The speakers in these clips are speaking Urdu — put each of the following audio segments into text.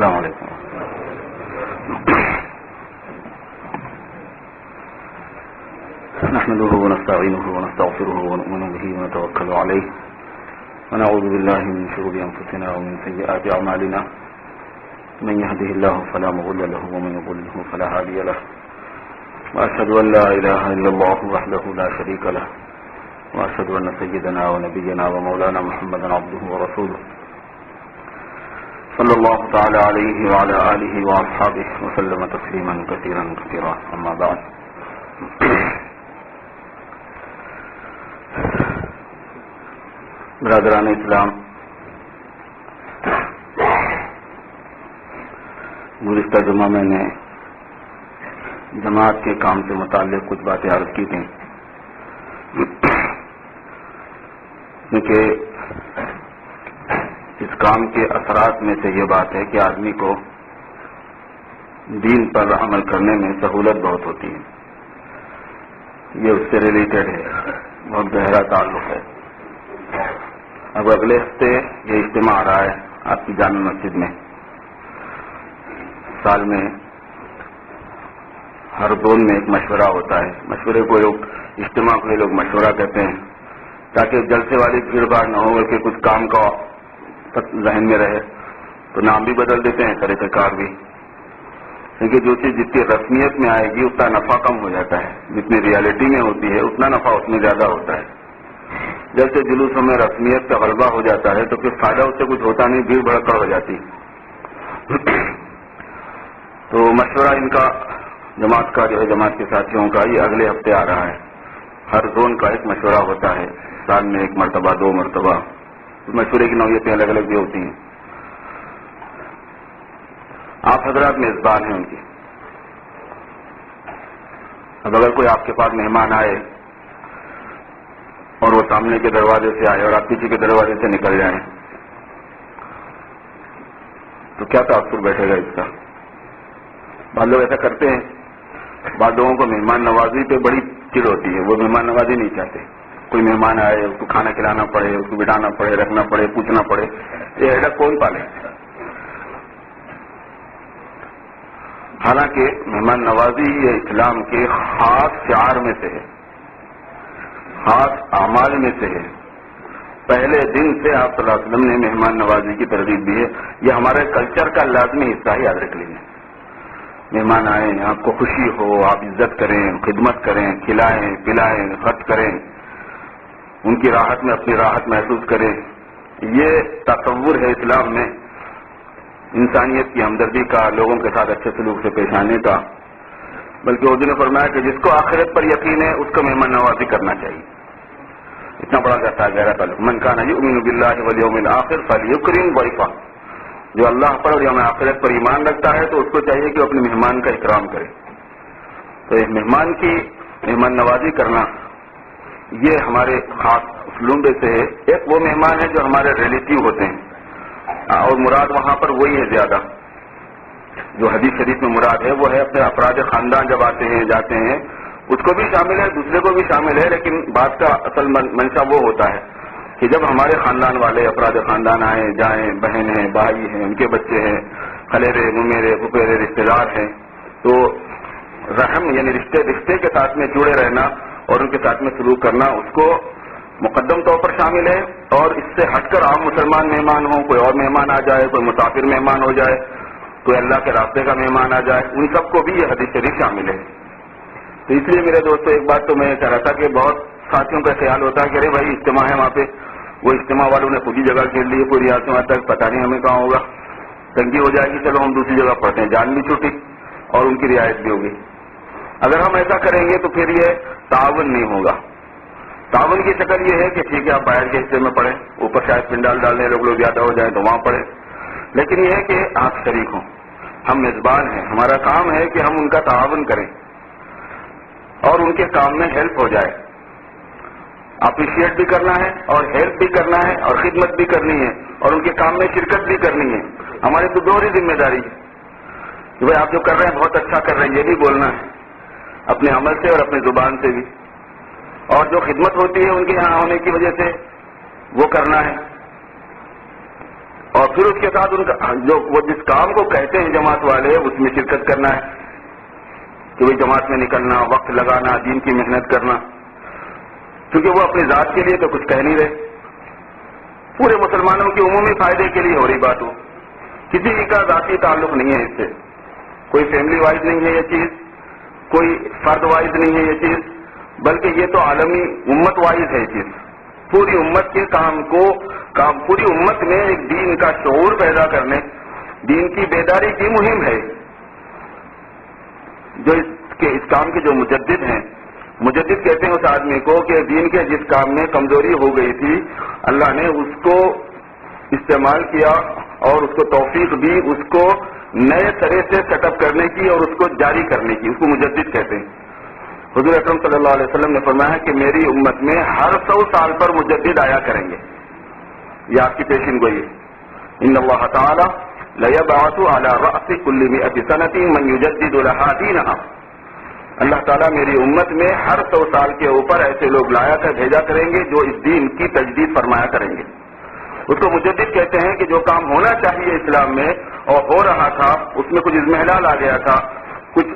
السلام علیکم. نحمده ونستعينه ونستغفره ونؤمن به ونتوكل عليه ونعوذ بالله من شرور أنفسنا ومن سيئات أعمالنا من يهده الله فلا مضل له ومن يضلل فلا هادي له وأشهد أن لا إله إلا الله وحده لا شريك له وأشهد أن سيدنا ونبينا ومولانا محمدا عبده ورسوله صلى الله تعالى عليه وعلى آله وأصحابه وسلم تسليما كثيرا كثيرا. أما بعد. برادران اسلام، گزشتہ جمعہ میں نے جماعت کے کام سے متعلق کچھ باتیں عرض کی تھیں، کیونکہ اس کام کے اثرات میں سے یہ بات ہے کہ آدمی کو دین پر عمل کرنے میں سہولت بہت ہوتی ہے. یہ اس سے ریلیٹڈ ہے، بہت گہرا تعلق ہے. اب اگلے ہفتے یہ اجتماع آ رہا ہے آپ کی جامع مسجد میں. سال میں ہر زون میں ایک مشورہ ہوتا ہے. مشورے کو لوگ اجتماع کو لوگ مشورہ کہتے ہیں تاکہ جلسے والی بھیڑ بھاڑ نہ ہو کہ کچھ کام کا ذہن میں رہے تو نام بھی بدل دیتے ہیں، طریقہ کار بھی. کیونکہ جو چیز جتنی رسمیت میں آئے گی اتنا نفع کم ہو جاتا ہے، جتنی ریالٹی میں ہوتی ہے اتنا نفع اس میں زیادہ ہوتا ہے. جیسے جلوسوں میں رسمیت کا غلبہ ہو جاتا ہے تو پھر فائدہ اس سے کچھ ہوتا نہیں، بھیڑ بھڑکڑ ہو جاتی. تو مشورہ ان کا جماعت کا جو ہے جماعت کے ساتھیوں کا یہ اگلے ہفتے آ رہا ہے. ہر زون کا ایک مشورہ ہوتا ہے، سال میں 1 مرتبہ 2 مرتبہ. مشورے کی نوعیتیں الگ الگ بھی ہوتی ہیں. آپ حضرات میزبان ہیں ان کی. اب اگر کوئی آپ کے پاس مہمان آئے اور وہ سامنے کے دروازے سے آئے اور آپ پیچھے کے دروازے سے نکل جائیں تو کیا تاثر بیٹھے گا اس کا؟ بعض لوگ ایسا کرتے ہیں. بعض لوگوں کو مہمان نوازی پہ بڑی چڑ ہوتی ہے، وہ مہمان نوازی نہیں چاہتے. کوئی مہمان آئے اس کو کھانا کھلانا پڑے، اس کو بٹھانا پڑے، رکھنا پڑے، پوچھنا پڑے. یہ ایسا کون پالے؟ حالانکہ مہمان نوازی یہ اسلام کے خاص شعار میں سے ہے، خاص اعمال میں سے ہے. پہلے دن سے آپ صلی اللہ علیہ وسلم نے مہمان نوازی کی ترغیب دی ہے. یہ ہمارے کلچر کا لازمی حصہ ہے، یاد رکھ لیجیے. مہمان آئیں، آپ کو خوشی ہو، آپ عزت کریں، خدمت کریں، کھلائیں پلائیں، خرچ کریں، ان کی راحت میں اپنی راحت محسوس کریں. یہ تصور ہے اسلام میں انسانیت کی ہمدردی کا، لوگوں کے ساتھ اچھے سلوک سے پیش آنے کا. بلکہ حضور نے فرمایا کہ جس کو آخرت پر یقین ہے اس کو مہمان نوازی کرنا چاہیے. اتنا بڑا گہرا تعلق. من کان یؤمن باللہ والیوم الآخر فلیکرم ضیفہ. جو اللہ پر اور یوم آخرت پر ایمان رکھتا ہے تو اس کو چاہیے کہ اپنے مہمان کا اکرام کرے. تو ایک مہمان کی مہمان نوازی کرنا یہ ہمارے خاص اسلوب سے ہے. ایک وہ مہمان ہے جو ہمارے ریلیٹیو ہوتے ہیں اور مراد وہاں پر وہی ہے زیادہ. جو حدیث شریف میں مراد ہے وہ ہے اپنے افراد خاندان جب آتے ہیں جاتے ہیں اس کو بھی شامل ہے، دوسرے کو بھی شامل ہے. لیکن بات کا اصل منشا وہ ہوتا ہے کہ جب ہمارے خاندان والے افراد خاندان آئیں جائیں، بہن ہیں، بھائی ہیں، ان کے بچے ہیں، خلیرے ممیرے پھپھیرے رشتے دار ہیں، تو رحم یعنی رشتے کے ساتھ میں جڑے رہنا اور ان کے ساتھ میں سلوک کرنا اس کو مقدم طور پر شامل ہے. اور اس سے ہٹ کر عام مسلمان مہمان ہوں، کوئی اور مہمان آ جائے، کوئی مسافر مہمان ہو جائے، کوئی اللہ کے راستے کا مہمان آ جائے، ان سب کو بھی یہ حدیث شریف شامل ہے. تو اس لیے میرے دوستو ایک بات تو میں کہہ رہا تھا کہ بہت ساتھیوں کا خیال ہوتا ہے کہ ارے بھائی اجتماع ہے وہاں پہ، وہ اجتماع والوں نے خود ہی جگہ گھیر لی ہے، پوری رات سے وہاں تک پتہ نہیں ہمیں کہاں ہوگا، تنگی ہو جائے گی، چلو ہم دوسری جگہ پڑھتے ہیں، جان بھی چھوٹی اور ان کی رعایت بھی ہوگی. اگر ہم ایسا کریں گے تو پھر یہ تعاون نہیں ہوگا. تعاون کی شکل یہ ہے کہ ٹھیک ہے آپ باہر کے حصے میں پڑھیں، اوپر شاید پنڈال ڈالنے لوگ زیادہ ہو جائیں تو وہاں پڑھیں، لیکن یہ ہے کہ آپ شریک ہوں. ہم میزبان ہیں، ہمارا کام ہے کہ ہم ان کا تعاون کریں اور ان کے کام میں ہیلپ ہو جائے. اپریشیٹ بھی کرنا ہے اور ہیلپ بھی کرنا ہے اور خدمت بھی کرنی ہے اور ان کے کام میں شرکت بھی کرنی ہے. ہماری تو دوہری ذمہ داری ہے کہ بھائی آپ جو کر رہے ہیں بہت اچھا کر رہے ہیں، یہ بھی بولنا ہے اپنے عمل سے اور اپنی زبان سے بھی. اور جو خدمت ہوتی ہے ان کے یہاں ہونے کی وجہ سے وہ کرنا ہے. اور پھر اس کے ساتھ ان کا جو وہ جس کام کو کہتے ہیں جماعت والے اس میں شرکت کرنا ہے کہ وہ جماعت میں نکلنا، وقت لگانا، دین کی محنت کرنا، کیونکہ وہ اپنی ذات کے لیے تو کچھ کہہ نہیں رہے، پورے مسلمانوں کے عمومی فائدے کے لیے ہو رہی بات ہو، کسی کا ذاتی تعلق نہیں ہے اس سے، کوئی فیملی وائز نہیں ہے یہ چیز، کوئی فرد وائز نہیں ہے یہ چیز، بلکہ یہ تو عالمی امت وائز ہے یہ چیز، پوری امت کے پوری امت میں ایک دین کا شعور پیدا کرنے، دین کی بیداری کی مہم ہے، جو اس کام کے جو مجدد ہیں، مجدد کہتے ہیں اس آدمی کو کہ دین کے جس کام میں کمزوری ہو گئی تھی اللہ نے اس کو استعمال کیا اور اس کو توفیق دی اس کو نئے طرح سے سیٹ اپ کرنے کی اور اس کو جاری کرنے کی، اس کو مجدد کہتے ہیں۔ حضور اکرم صلی اللہ علیہ وسلم نے فرمایا کہ میری امت میں ہر 100 سال پر مجدد آیا کریں گے، یہ آپ کی پیشین گوئی ہے۔ ان اللہ تعالی لیبعث علی رأس کل 100 سنۃ من یجدد لها دینہا، اللہ تعالیٰ میری امت میں ہر 100 سال کے اوپر ایسے لوگ لایا کر بھیجا کریں گے جو اس دین کی تجدید فرمایا کریں گے۔ اس کو مجدد کہتے ہیں کہ جو کام ہونا چاہیے اسلام میں اور ہو رہا تھا اس میں کچھ اضمحلال آ گیا تھا، کچھ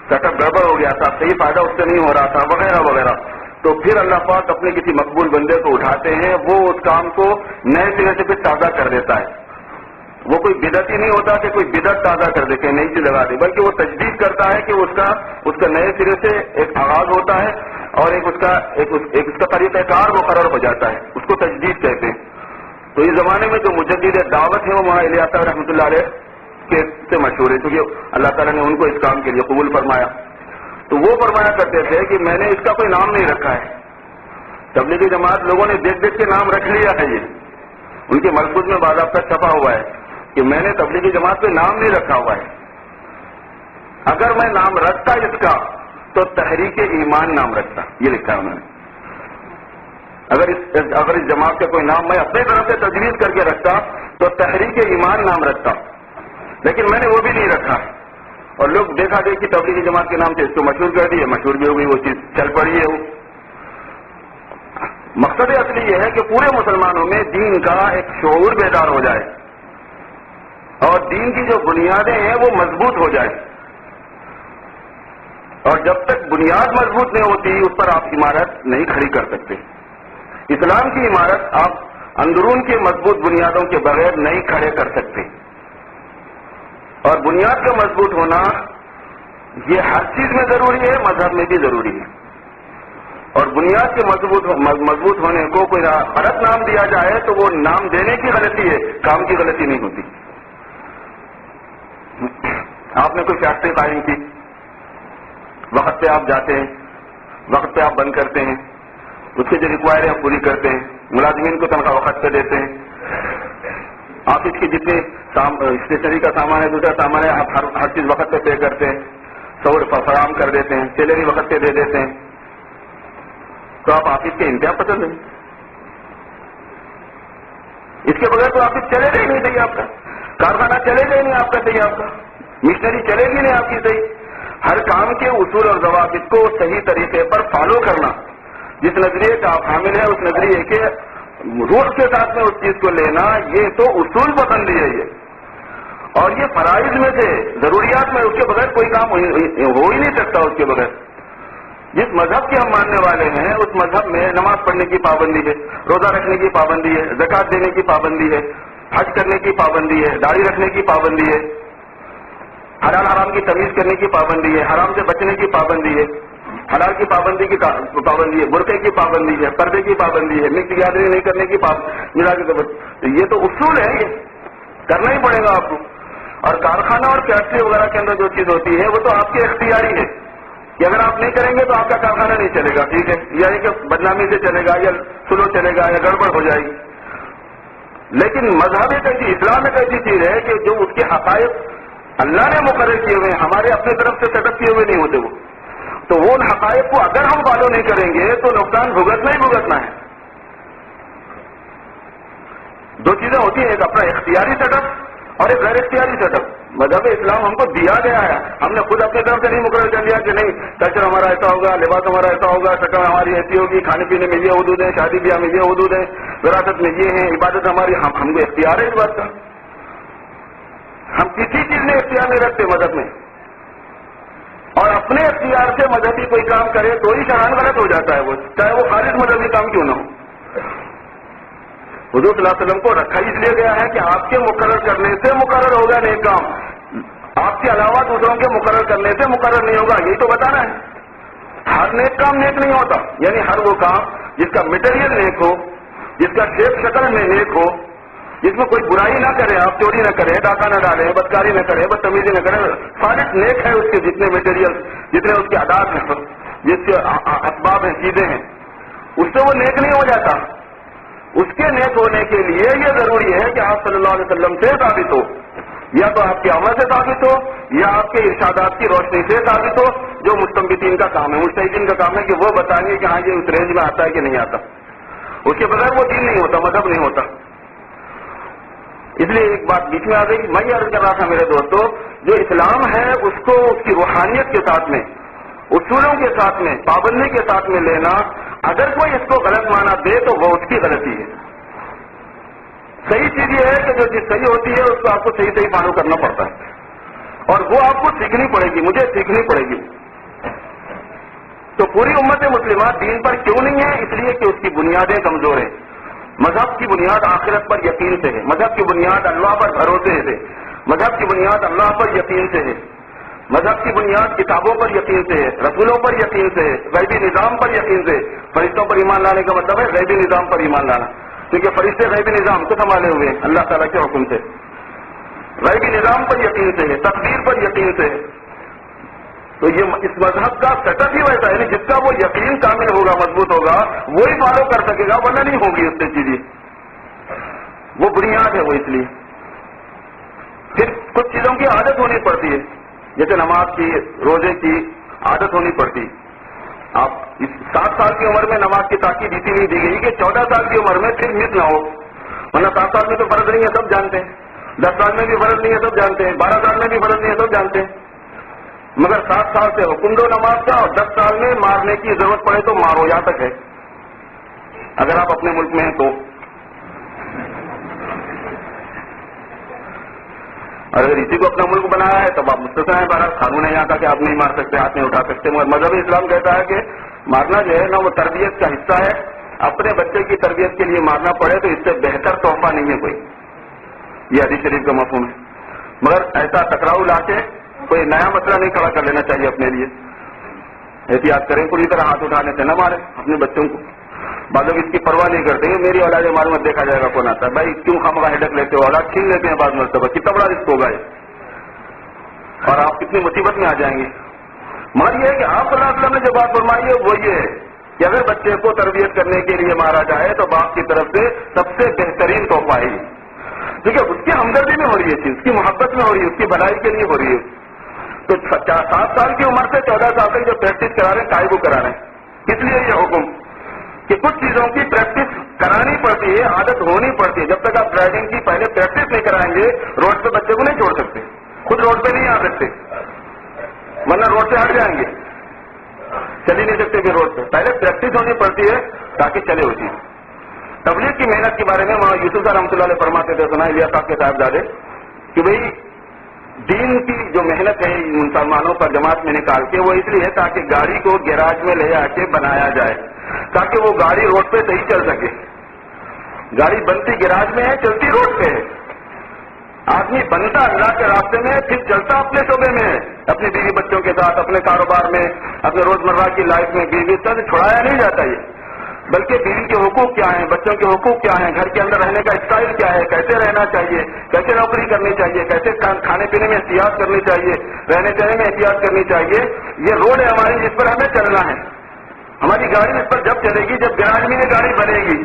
سیٹ اپ گڑبڑ ہو گیا تھا، صحیح فائدہ اس سے نہیں ہو رہا تھا وغیرہ وغیرہ، تو پھر اللہ پاک اپنے کسی مقبول بندے کو اٹھاتے ہیں، وہ اس کام کو نئے سرے سے پھر تازہ کر دیتا ہے۔ وہ کوئی بدعت ہی نہیں ہوتا کہ کوئی بدعت تازہ کر دے کہ نئی چیز لگا دے، بلکہ وہ تجدید کرتا ہے کہ اس کا نئے سرے سے ایک آغاز ہوتا ہے اور ایک اس کا طریقہ کار مقرر ہو جاتا ہے، اس کو تجدید کہتے ہیں۔ تو اس زمانے میں جو مجدد دعوت ہے وہ مولانا الیاس صاحب رحمۃ اللہ علیہ کے سے مشہور ہے، کیونکہ اللہ تعالیٰ نے ان کو اس کام کے لیے قبول فرمایا۔ تو وہ فرمایا کرتے تھے کہ میں نے اس کا کوئی نام نہیں رکھا ہے، تبلیغی جماعت لوگوں نے دیکھ دیکھ کے نام رکھ لیا ہے، یہ ان کے ملفوظ میں باضابطہ چھپا ہوا ہے کہ میں نے تبلیغی جماعت پہ نام نہیں رکھا ہوا ہے، اگر میں نام رکھتا اس کا تو تحریک ایمان نام رکھتا، یہ لکھا ہے انہوں نے۔ اگر اس جماعت کا کوئی نام میں اپنے طرف سے تجویز کر کے رکھتا تو تحریک ایمان نام رکھتا، لیکن میں نے وہ بھی نہیں رکھا، اور لوگ دیکھا دیکھی تبلیغی جماعت کے نام سے اس کو مشہور کر دیے، مشہور بھی ہو گئی، وہ چیز چل پڑی ہے۔ وہ مقصد اصلی یہ ہے کہ پورے مسلمانوں میں دین کا ایک شعور بیدار ہو جائے اور دین کی جو بنیادیں ہیں وہ مضبوط ہو جائے، اور جب تک بنیاد مضبوط نہیں ہوتی اس پر آپ عمارت نہیں کھڑی کر سکتے۔ اسلام کی عمارت آپ اندرون کی مضبوط بنیادوں کے بغیر نہیں کھڑے کر سکتے، اور بنیاد کا مضبوط ہونا یہ ہر چیز میں ضروری ہے، مذہب میں بھی ضروری ہے، اور بنیاد کے مضبوط ہونے کو کوئی غلط نام دیا جائے تو وہ نام دینے کی غلطی ہے، کام کی غلطی نہیں ہوتی۔ آپ نے کوئی فیکٹری قائم کی، وقت پہ آپ جاتے ہیں، وقت پہ آپ بند کرتے ہیں، اس کے جو ریکوائر ہے آپ پوری کرتے ہیں، ملازمین کو تنخواہ وقت پہ دیتے ہیں، آفس کی جتنے اسٹیشنری کا سامان ہے، دوسرا سامان ہے، آپ ہر چیز وقت پہ پے کرتے ہیں، سور فراہم کر دیتے ہیں، سیلری وقت پہ دے دیتے ہیں، تو آپ آفس کے انتہا پسند ہیں، اس کے بغیر تو آفس چلے گا ہی نہیں صحیح، آپ کا کارخانہ چلے گا ہی نہیں آپ کا صحیح، آپ کا مشنری چلے گی نہیں آپ کی صحیح۔ ہر کام کے اصول اور ضوابط کو صحیح طریقے پر فالو کرنا، جس نظریے کا آپ حامل ہیں اس نظریے کے روح کے ساتھ میں اس چیز کو لینا، یہ تو اصول پسندی ہے یہ، اور یہ فرائض میں سے ضروریات میں، اس کے بغیر کوئی کام ہو ہی نہیں سکتا اس کے بغیر۔ جس مذہب کے ہم ماننے والے ہیں اس مذہب میں نماز پڑھنے کی پابندی ہے، روزہ رکھنے کی پابندی ہے، زکوٰۃ دینے کی پابندی ہے، حج کرنے کی پابندی ہے، داڑھی رکھنے کی پابندی ہے، حلال حرام کی تمیز کرنے کی پابندی ہے، حرام سے بچنے کی پابندی ہے، حلال کی پابندی ہے، برقعے کی پابندی ہے، پردے کی پابندی ہے، مکس گیدرنگ نہیں کرنے کی پابندی، یہ تو اصول ہے، یہ کرنا ہی پڑے گا آپ کو۔ اور کارخانہ اور فیکٹری وغیرہ کے اندر جو چیز ہوتی ہے وہ تو آپ کے اختیاری ہے کہ اگر آپ نہیں کریں گے تو آپ کا کارخانہ نہیں چلے گا، ٹھیک ہے، یا کہ بدنامی سے چلے گا یا سلو چلے گا یا گڑبڑ ہو جائے گی۔ لیکن مذہب ایک ایسی، اسلام ایک ایسی چیز ہے کہ جو اس کے حقائق اللہ نے مقرر کیے ہوئے ہیں، ہمارے اپنے طرف سے سیٹ اپ کیے ہوئے نہیں ہوتے وہ، تو وہ ان حقائق کو اگر ہم فالو نہیں کریں گے تو نقصان بھگتنا ہی بھگتنا ہے۔ دو چیزیں ہوتی ہیں، ایک اپنا اختیاری سیٹ اپ اور ایک غیر اختیاری سیٹ اپ۔ مذہب اسلام ہم کو دیا گیا ہے، ہم نے خود اپنے طرف سے نہیں مقرر کر لیا کہ نہیں کلچر ہمارا ایسا ہوگا، لباس ہمارا ایسا ہوگا، شکل ہماری ایسی ہوگی، کھانے پینے میں یہ حدود ہیں، شادی بیاہ میں یہ حدود ہیں، وراثت میں یہ ہیں، عبادت ہماری، ہم کو اختیار ہے اس بات کا۔ ہم کسی چیز میں اختیار نہیں رکھتے مذہب میں، اور اپنے اختیار سے مذہبی کوئی کام کرے تو ہی شرعاً غلط ہو جاتا ہے، وہ چاہے وہ خالص مذہبی کام کیوں نہ ہو۔ حضور صلی اللہ علیہ وسلم کو رکھا اس لیے گیا ہے کہ آپ کے مقرر کرنے سے مقرر ہوگا نیک کام، آپ کے علاوہ دوسروں کے مقرر کرنے سے مقرر نہیں ہوگا، یہی تو بتانا ہے۔ ہر نیک کام نیک نہیں ہوتا، یعنی ہر وہ کام جس کا مٹیریل نیک ہو، جس کا شیپ شکل میں نیک ہو، جس میں کوئی برائی نہ کرے، آپ چوری نہ کرے، ڈاکہ نہ ڈالے، بدکاری نہ کرے، بدتمیزی نہ کرے، خالص نیک ہے اس کے جتنے مٹیریل، جتنے اس کے عادات ہیں، جس کے اسباب ہیں، چیزیں ہیں، اس سے وہ نیک نہیں ہو جاتا۔ اس کے نیک ہونے کے لیے یہ ضروری ہے کہ آپ صلی اللہ علیہ وسلم سے ثابت ہو، یا تو آپ کے عمل سے ثابت ہو یا آپ کے ارشادات کی روشنی سے ثابت ہو، جو مستنبطین کا کام ہے، مجتہدین کا کام ہے کہ وہ بتائیں گے کہ ہاں یہ اس رینج میں آتا ہے کہ نہیں آتا۔ اس کے بغیر وہ دین نہیں ہوتا، مذہب نہیں ہوتا۔ اس لیے ایک بات بیچ میں آ گئی، میں یہ عرض کر رہا تھا میرے دوستو، جو اسلام ہے اس کو اس کی روحانیت کے ساتھ میں، اصولوں کے ساتھ میں، پابندی کے ساتھ میں لینا، اگر کوئی اس کو غلط مانا دے تو وہ اس کی غلطی ہے۔ صحیح چیز یہ ہے کہ جو چیز صحیح ہوتی ہے اس کو آپ کو صحیح صحیح فالو کرنا پڑتا ہے، اور وہ آپ کو سیکھنی پڑے گی، مجھے سیکھنی پڑے گی۔ تو پوری امت مسلمہ دین پر کیوں نہیں ہے؟ اس لیے کہ اس کی بنیادیں کمزور ہیں۔ مذہب کی بنیاد آخرت پر یقین سے ہے، مذہب کی بنیاد اللہ پر بھروسے سے، مذہب کی بنیاد اللہ پر یقین سے ہے، مذہب کی بنیاد کتابوں پر یقین سے ہے، رسولوں پر یقین سے ہے، غیبی نظام پر یقین سے۔ فرشتوں پر ایمان لانے کا مطلب ہے غیبی نظام پر ایمان لانا، کیونکہ فرشتے غیبی نظام کو سنبھالے ہوئے ہیں اللہ تعالیٰ کے حکم سے۔ غیبی نظام پر یقین سے ہے، تقدیر پر یقین سے ہے۔ تو یہ اس مذہب کا سیٹ اپ ہی ویسا ہے، یعنی جس کا وہ یقین کامل ہوگا، مضبوط ہوگا، وہی فالو کر سکے گا، ورنہ نہیں ہوگی اس سے چیزیں۔ وہ بنیاد ہے، وہ اس لیے پھر کچھ چیزوں کی عادت ہونی پڑتی ہے، جیسے نماز کی، روزے کی عادت ہونی پڑتی۔ آپ 7 سال کی عمر میں نماز کی تاکید اسی لیے دی گئی کہ 14 سال کی عمر میں پھر مس نہ ہو، ورنہ 7 سال میں تو فرض نہیں ہے، سب جانتے ہیں، 10 سال میں بھی فرض نہیں ہے، سب جانتے ہیں، 12 سال میں بھی فرض نہیں ہے، سب جانتے ہیں، مگر 7 سال سے حکم دو نماز کا، اور 10 سال میں مارنے کی ضرورت پڑے تو مارو، یہاں تک ہے اگر آپ اپنے ملک میں ہیں تو۔ اور اگر اسی کو اپنا ملک بنایا ہے تب آپ مستثنی ہیں، بہرحال قانون ہے یہاں کا کہ آپ نہیں مار سکتے، ہاتھ نہیں اٹھا سکتے، مگر مذہب اسلام کہتا ہے کہ مارنا جو ہے نا وہ تربیت کا حصہ ہے، اپنے بچے کی تربیت کے لیے مارنا پڑے تو اس سے بہتر تحفہ نہیں ہے کوئی، یہ حدیث شریف کا مفہوم ہے۔ مگر ایسا ٹکراؤ لا کے کوئی نیا مسئلہ نہیں کھڑا کر لینا چاہیے اپنے لیے، احتیاط کریں، پوری طرح ہاتھ اٹھانے سے نہ ماریں اپنے بچوں کو۔ بعض لوگ اس کی پرواہ نہیں کرتے، میری اولاد معلومات دیکھا جائے گا کون آتا ہے، بھائی کیوں خامخواہ ہیڈک لیتے ہو، اولاد چھین لیتے ہیں بعض مرتبہ، کتنا بڑا رسک ہوگا یہ، اور آپ کتنی مصیبت میں آ جائیں گے۔ مگر یہ ہے کہ آپ صلی اللہ علیہ وسلم نے جو بات فرمائی ہے وہ یہ ہے کہ اگر بچے کو تربیت کرنے کے لیے مارا جائے تو باپ کی طرف سے سب سے بہترین تحفہ ہے، کیونکہ اس کی ہمدردی میں ہو رہی ہے چیز، اس کی محبت میں ہو رہی ہے، اس کی بھلائی کے لیے ہو رہی ہے۔ تو 7 سال کی عمر سے 14 سال تک جو پریکٹس کرا رہے ہیں کائے کو کرا رہے ہیں، اس لیے یہ حکم کہ کچھ چیزوں کی پریکٹس کرانی پڑتی ہے، عادت ہونی پڑتی ہے۔ جب تک آپ ڈرائیونگ کی پہلے پریکٹس نہیں کرائیں گے روڈ پہ بچے کو نہیں چھوڑ سکتے، خود روڈ پہ نہیں آ سکتے، ورنہ روڈ سے ہٹ جائیں گے، چل ہی نہیں سکتے بھی روڈ پہ، پہلے پریکٹس ہونی پڑتی ہے تاکہ چلے ہوتی ہے۔ تبلیغ کی محنت کے بارے میں وہاں یوسف صاحب رحمۃ اللہ علیہ فرماتے تھے، سنا الیاس صاحب کے صاحبزادے، کہ بھئی دین کی جو محنت ہے مسلمانوں پر جماعت میں نکال کے، وہ اس لیے تاکہ گاڑی کو گیراج میں لے آ کے بنایا جائے، تاکہ وہ گاڑی روڈ پہ صحیح چل سکے۔ گاڑی بنتی گیراج میں ہے، چلتی روڈ پہ ہے۔ آدمی بنتا اللہ کے راستے میں، پھر چلتا اپنے شعبے میں ہے، اپنی بیوی بچوں کے ساتھ، اپنے کاروبار میں، اپنے روزمرہ کی لائف میں۔ بیوی سے چھڑایا نہیں جاتا یہ، بلکہ بیوی کے حقوق کیا ہیں، بچوں کے حقوق کیا ہیں، گھر کے اندر رہنے کا اسٹائل کیا ہے، کیسے رہنا چاہیے، کیسے نوکری کرنی چاہیے، کیسے کھانے پینے میں احتیاط کرنی چاہیے، رہنے سہنے میں احتیاط کرنی چاہیے، یہ روڈ ہے ہماری جس پر ہمیں چلنا ہے۔ ہماری گاڑی اس پر جب چلے گی جب گراج میں یہ گاڑی بنے گی،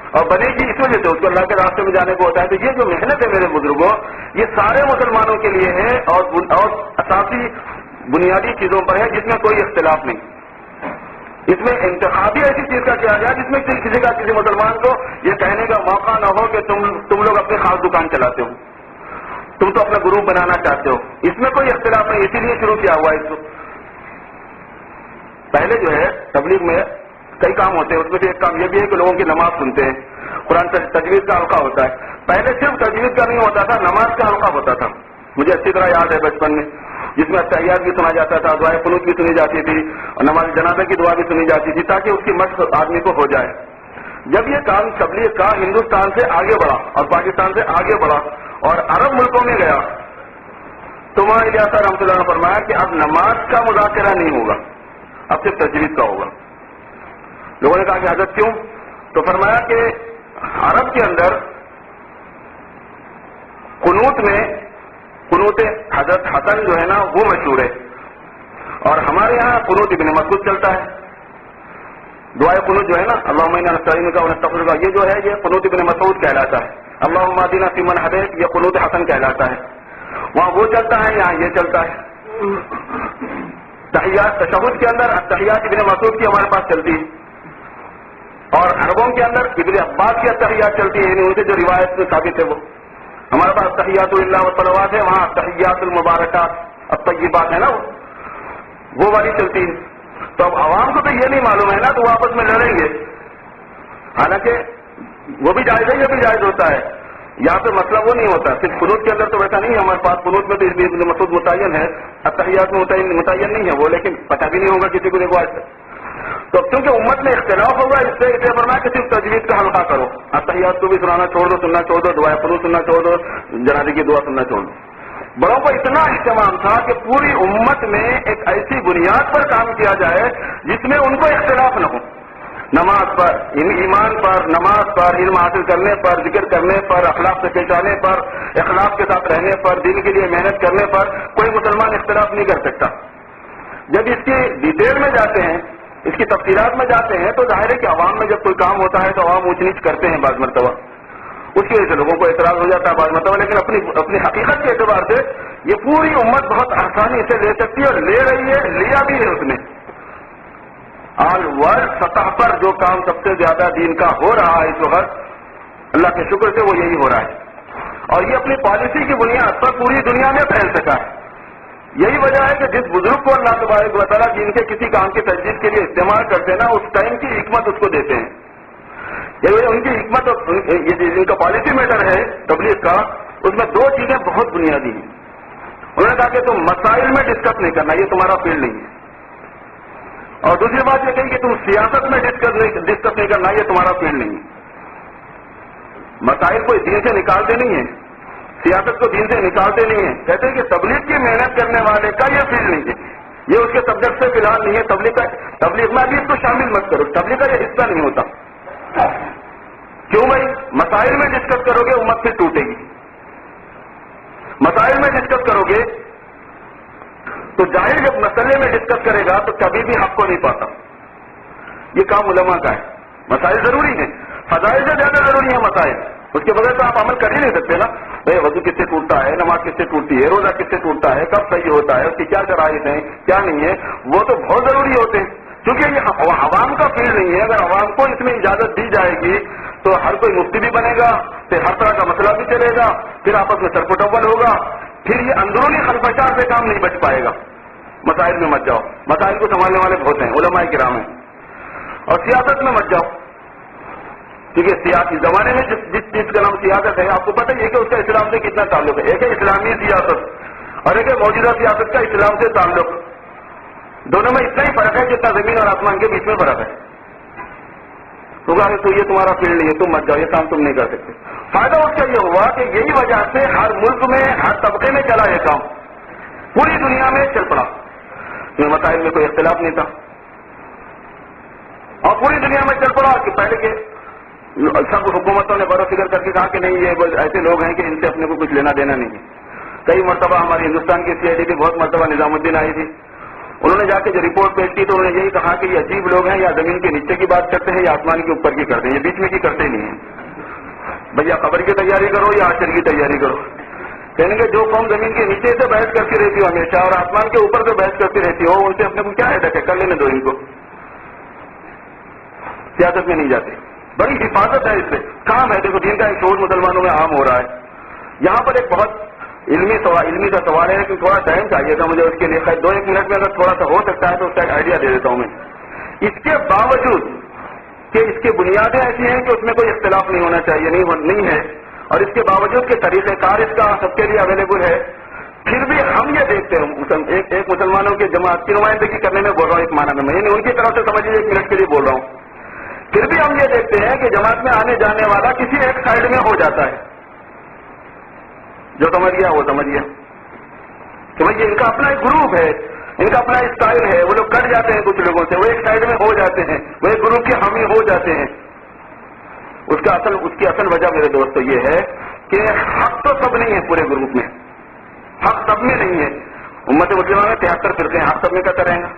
اور بنے گی اس وجہ سے اس کو اللہ کے راستے میں جانے کو ہوتا ہے۔ تو یہ جو محنت ہے میرے بزرگوں، یہ سارے مسلمانوں کے لیے ہے، اور اساسی بنیادی چیزوں پر ہے جس میں کوئی اختلاف نہیں۔ اس میں انتخابی ایسی چیز کا کیا گیا جس میں کسی کا کسی مسلمان کو یہ کہنے کا موقع نہ ہو کہ تم لوگ اپنی خاص دکان چلاتے ہو، تم تو اپنا گروپ بنانا چاہتے ہو، اس میں کوئی اختلاف نہیں، اسی لیے شروع کیا ہوا ہے اس کو۔ پہلے جو ہے تبلیغ میں کئی کام ہوتے ہیں، اس میں سے ایک کام یہ بھی ہے کہ لوگوں کی نماز سنتے ہیں، قرآن تجوید کا حلقہ ہوتا ہے۔ پہلے صرف تجوید کا نہیں ہوتا تھا، نماز کا حلقہ ہوتا تھا. مجھے اچھی طرح یاد ہے بچپن میں، جس میں التحیات بھی سنا جاتا تھا، دعائے قنوت بھی سنی جاتی تھی، اور نماز جنازہ کی دعا بھی سنی جاتی تھی، تاکہ اس کی مشق آدمی کو ہو جائے. جب یہ کام تبلیغ کا ہندوستان سے آگے بڑھا اور پاکستان سے آگے بڑھا اور عرب ملکوں میں گیا، تو وہاں الیاس رحمۃ اللہ نے فرمایا کہ اب نماز کا مذاکرہ نہیں ہوگا، اب صرف تجوید کا ہوگا. لوگوں نے کہا کہ حضرت کیوں؟ تو فرمایا کہ عرب کے اندر قنوت میں قنوت حضرت حسن جو ہے نا وہ مشہور ہے، اور ہمارے یہاں قنوت ابن مسعود چلتا ہے. دعائے قنوت جو ہے نا اللہم انا نستعینک ونستغفرک، یہ جو ہے یہ قنوت ابن مسعود کہلاتا ہے. اللہم اہدنا فیمن ہدیت، یہ قنوت حسن کہلاتا ہے. وہاں وہ چلتا ہے، یہاں یہ چلتا ہے. تحیات تشہد کے اندر تحیات ابن مسعود کی ہمارے پاس چلتی ہے، اور عربوں کے اندر ابن عباس کی تحیات چلتی ہے، یعنی ان سے جو روایت میں ثابت ہے وہ. ہمارے پاس تحیات اللہ و صلوات ہے، وہاں تحیات المبارکات الطیبات ہے نا وہ والی چلتی ہے. تو اب عوام کو تو یہ نہیں معلوم ہے نا، تو وہ آپس میں لڑیں گے. حالانکہ وہ بھی جائز ہے، یہ بھی جائز ہوتا ہے. یہاں پہ مسئلہ وہ نہیں ہوتا. صرف قنوت کے اندر تو ویسا نہیں ہے ہمارے پاس، قنوت میں تو ابن مسعود متعین ہے، التحیات میں متعین نہیں ہے وہ، لیکن پتہ بھی نہیں ہوگا کسی کو دیکھو آج تک. تو کیونکہ امت میں اختلاف ہوگا، اس سے فرمایا کہ صرف تجوید کا حلقہ کرو، التحیات کو بھی سنانا چھوڑ دو، سننا چھوڑ دو، دعائے قنوت سننا چھوڑ دو، جنازے کی دعا سننا چھوڑ دو. بڑوں کو اتنا اہتمام تھا کہ پوری امت میں ایک ایسی بنیاد پر کام کیا جائے جس میں ان کو اختلاف نہ ہو. نماز پر، ایمان پر، نماز پر، علم حاصل کرنے پر، ذکر کرنے پر، اخلاق سے پیش آنے پر، اخلاق کے ساتھ رہنے پر، دین کے لیے محنت کرنے پر کوئی مسلمان اختلاف نہیں کر سکتا. جب اس کی ڈیٹیل میں جاتے ہیں، اس کی تفصیلات میں جاتے ہیں، تو ظاہر ہے کہ عوام میں جب کوئی کام ہوتا ہے تو عوام اونچ نیچ کرتے ہیں بعض مرتبہ، اس کی وجہ سے لوگوں کو اعتراض ہو جاتا ہے بعض مرتبہ. لیکن اپنی حقیقت کے اعتبار سے یہ پوری امت بہت آسانی سے لے سکتی ہے، اور لے رہی ہے، لیا بھی ہے اس نے. آل ورلڈ سطح پر جو کام سب سے زیادہ دین کا ہو رہا ہے اس وقت، اللہ کے شکر سے وہ یہی ہو رہا ہے، اور یہ اپنی پالیسی کی بنیاد پر پوری دنیا میں پھیل سکا ہے. یہی وجہ ہے کہ جس بزرگ کو اللہ تبارک و تعالیٰ جن کے کسی کام کی تجدید کے لیے استعمال کرتے ہیں نا، اس ٹائم کی حکمت اس کو دیتے ہیں. یہ ان کی حکمت، یہ جن کا پالیسی میٹر ہے تبلیغ کا، اس میں دو چیزیں بہت بنیادی ہیں. انہوں نے کہا کہ تم مسائل میں ڈسکس نہیں کرنا، یہ تمہارا فیلڈ نہیں ہے. اور دوسری بات یہ کہی کہ تم سیاست میں ڈسکس نہیں کرنا، یہ تمہارا فیلڈ نہیں ہے. مسائل کو دین سے نکالتے نہیں ہیں، سیاست کو دین سے نکالتے نہیں ہیں. کہتے ہیں کہ تبلیغ کی محنت کرنے والے کا یہ فیلڈ نہیں ہے، یہ اس کے سبجیکٹ سے فی الحال نہیں ہے. تبلیغ میں ابھی اس کو شامل مت کرو، تبلیغ کا یہ حصہ نہیں ہوتا. کیوں بھائی؟ مسائل میں ڈسکس کرو گے امت پھر ٹوٹے گی. مسائل میں ڈسکس کرو گے تو ظاہر جب مسئلے میں ڈسکس کرے گا تو کبھی بھی حق کو نہیں پاتا. یہ کام علماء کا ہے. مسائل ضروری ہیں، فضائل سے زیادہ ضروری ہے مسائل. اس کے بغیر تو آپ عمل کر ہی نہیں سکتے نا. بھائی وضو کس سے ٹوٹتا ہے، نماز کس سے ٹوٹتی ہے، روزہ کس سے ٹوٹتا ہے، کب صحیح ہوتا ہے، اس کی کیا شرائط ہیں، کیا نہیں ہے، وہ تو بہت ضروری ہوتے ہیں. کیونکہ یہ عوام کا فیلڈ نہیں ہے. اگر عوام کو اس میں اجازت دی جائے گی تو ہر کوئی مفتی بھی بنے گا، پھر ہر طرح کا مسئلہ بھی چلے گا، پھر آپس میں سرپٹول ہوگا، پھر یہ اندرونی خلفشار سے کام نہیں بچ پائے گا. مسائل میں مت جاؤ، مسائل کو سنبھالنے والے بہت ہیں، علماء کرام ہیں. اور سیاست میں مت جاؤ، کیونکہ سیاسی زمانے میں جس چیز کا نام سیاست ہے، آپ کو پتہ ہے کہ اس کا اسلام سے کتنا تعلق ہے. ایک ہے اسلامی سیاست اور ایک ہے موجودہ سیاست کا اسلام سے تعلق. دونوں میں اتنا ہی فرق ہے جتنا زمین اور آسمان کے بیچ میں فرق ہے. تو یہ تمہارا فیلڈ نہیں ہے، تم مت جاؤ، یہ کام تم نہیں کر سکتے. فائدہ اس کا یہ ہوا کہ یہی وجہ سے ہر ملک میں، ہر طبقے میں چلا یہ کام، پوری دنیا میں چل پڑا. مسائل میں کوئی اختلاف نہیں تھا اور پوری دنیا میں چل پڑا کہ پہلے کے سب حکومتوں نے غور و فکر کر کے کہا کہ نہیں، یہ ایسے لوگ ہیں کہ ان سے اپنے کو کچھ لینا دینا نہیں ہے. کئی مرتبہ ہماری ہندوستان کی CID کی بہت مرتبہ نظام الدین آئی تھی. انہوں نے جا کے جو رپورٹ پیش کی تو انہوں نے یہی کہا کہ یہ عجیب لوگ ہیں، یا زمین کے نیچے کی بات کرتے ہیں یا آسمان کے اوپر کی کرتے ہیں، یہ بیچ میں کی کرتے نہیں ہیں. بھیا قبر کی تیاری کرو یا حشر کی تیاری کرو. کہنے کہ جو قوم زمین کے نیچے سے بحث کرتی رہتی ہو ہمیشہ اور آسمان کے اوپر سے بحث کرتی رہتی ہو، ان سے اپنے کو کیا ہے کر لینے دو ان کو. سیاست میں نہیں جاتے. بڑی حفاظت ہے اس سے، کام ہے. دیکھو دین کا ایک شعور مسلمانوں میں عام ہو رہا ہے. یہاں پر ایک بہت علمی کا سوال ہے کہ تھوڑا ٹائم چاہیے تھا مجھے اس کے لیے. خیر 2-1 منٹ میں اگر تھوڑا سا ہو سکتا ہے تو اس کا ایک آئیڈیا دے دیتا ہوں میں. اس کے باوجود کہ اس کی بنیادیں ایسی ہیں کہ اس میں کوئی اختلاف نہیں ہونا چاہیے، نہیں ہے، اور اس کے باوجود کہ طریقہ کار اس کا سب کے لیے اویلیبل ہے، پھر بھی ہم یہ دیکھتے ہیں ایک مسلمانوں کی جماعت کی نمائندگی کرنے میں بول رہا ہوں، ایک معنی میں یعنی ان کی طرف سے سمجھیے 1 منٹ کے لیے بول رہا ہوں، پھر بھی ہم یہ دیکھتے ہیں کہ جماعت میں آنے جانے والا کسی ایک سائڈ میں ہو جاتا ہے، جو سمجھ گیا وہ سمجھ گیا کہ بھائی ان کا اپنا ایک گروپ ہے، ان کا اپنا اسٹائل ہے، وہ لوگ کٹ جاتے ہیں کچھ لوگوں سے، وہ ایک سائڈ میں ہو جاتے ہیں، وہ ایک گروپ کے حامی ہو جاتے ہیں۔ اس کی اصل وجہ میرے دوستو یہ ہے کہ حق تو سب نہیں ہے پورے گروپ میں، حق سب میں نہیں ہے۔ امت مسلمہ میں 73 فرقے ہیں، حق سب میں کہتا رہے گا۔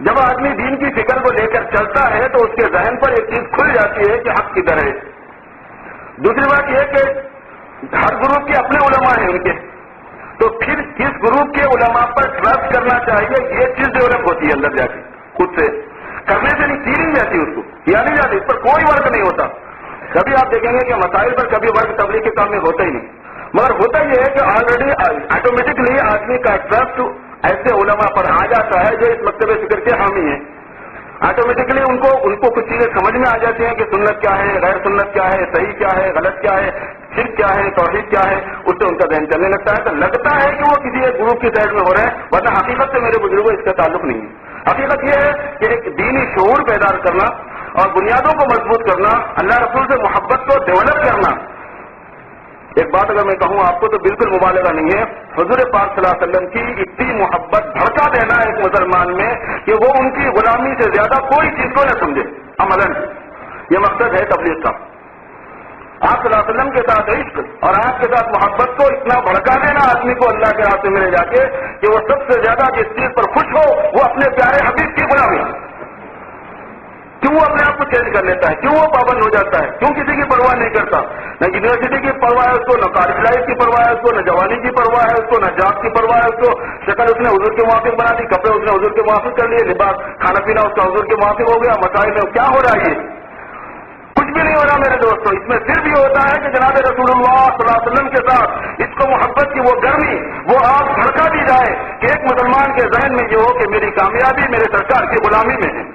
جب آدمی دین کی فکر کو لے کر چلتا ہے تو اس کے ذہن پر ایک چیز کھل جاتی ہے کہ حق کدھر ہے۔ دوسری بات یہ کہ ہر گروپ کے اپنے علماء ہیں ان کے، تو پھر کس گروپ کے علماء پر ٹرسٹ کرنا چاہیے، یہ چیز ڈیولپ ہوتی ہے اندر جا کے، خود سے کرنے سے نہیں، کی نہیں جاتی، اس کو کیا نہیں جاتی، اس پر کوئی ورک نہیں ہوتا۔ کبھی آپ دیکھیں گے کہ مسائل پر کبھی ورک تبلیغ کے کام میں ہوتا ہی نہیں، مگر ہوتا یہ ہے کہ آلریڈی آٹومیٹکلی آدمی کا ٹرسٹ ایسے علماء پر آ جاتا ہے جو اس مکتب فکر کے حامی ہیں۔ آٹومیٹکلی ان کو کچھ چیزیں سمجھ میں آ جاتی ہیں کہ سنت کیا ہے، غیر سنت کیا ہے، صحیح کیا ہے، غلط کیا ہے، شرک کیا ہے، توحید کیا ہے، اس سے ان کا ذہن چلنے لگتا ہے، تو لگتا ہے کہ وہ کسی ایک گروپ کی سائڈ میں ہو رہے ہیں، ورنہ حقیقت سے میرے بزرگوں اس کا تعلق نہیں ہے۔ حقیقت یہ ہے کہ ایک دینی شعور پیدا کرنا اور بنیادوں کو مضبوط کرنا، اللہ رسول سے محبت کو ڈیولپ کرنا۔ ایک بات اگر میں کہوں آپ کو تو بالکل مبالغہ نہیں ہے، حضور پاک صلی اللہ علیہ وسلم کی اتنی محبت بھڑکا دینا ایک مسلمان میں کہ وہ ان کی غلامی سے زیادہ کوئی چیز کو نہ سمجھے عملاً، یہ مقصد ہے تبلیغ کا۔ آپ صلی اللہ علیہ وسلم کے ساتھ عشق اور آپ کے ساتھ محبت کو اتنا بھڑکا دینا آدمی کو اللہ کے راستے میں لے جا کے کہ وہ سب سے زیادہ جس چیز پر خوش ہو وہ اپنے پیارے حبیب کی غلامی۔ کیوں وہ اپنے آپ کو چینج کر لیتا ہے، کیوں وہ پابند ہو جاتا ہے، کیوں کسی کی پرواہ نہیں کرتا، نہ یونیورسٹی کی پرواہ ہے اس کو، نہ کالج لائف کی پرواہ ہے اس کو، نہ جوانی کی پرواہ ہے اس کو، نہ جاب کی پرواہ ہے اس کو، شکل اس نے حضور کے موافق بنا دی، کپڑے اس نے حضور کے موافق کر لیے، لباس کھانا پینا اس کا حضور کے موافق ہو گیا، مسائل میں کیا ہو رہا ہے، کچھ بھی نہیں ہو رہا میرے دوستوں۔ اس میں صرف یہ ہوتا ہے کہ جناب رسول اللہ صلی اللہ علیہ وسلم کے ساتھ اس کو محبت کی وہ گرمی، وہ آگ بھڑکا دی جائے کہ ایک مسلمان کے ذہن میں یہ ہو کہ میری کامیابی میرے سرکار کی غلامی میں ہے،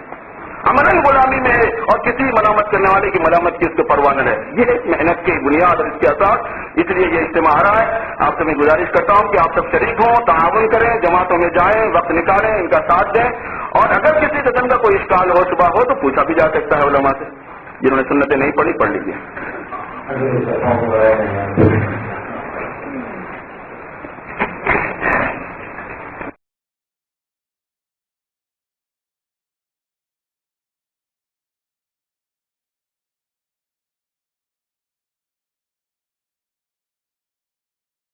عملاً غلامی میں ہے، اور کسی ملامت کرنے والے کی ملامت کی اس کو پرواہ نہ رہے۔ یہ ایک محنت کی بنیاد اور اس کے اساس، اس لیے یہ اجتماع آ رہا ہے۔ آپ سے میں گزارش کرتا ہوں کہ آپ سب شریک ہوں، تعاون کریں، جماعتوں میں جائیں، وقت نکالیں، ان کا ساتھ دیں، اور اگر کسی قسم کا کوئی اشکال ہو، شبہ ہو تو پوچھا بھی جا سکتا ہے علماء سے، جنہوں نے سنتیں نہیں پڑھی پڑھ لیجیے۔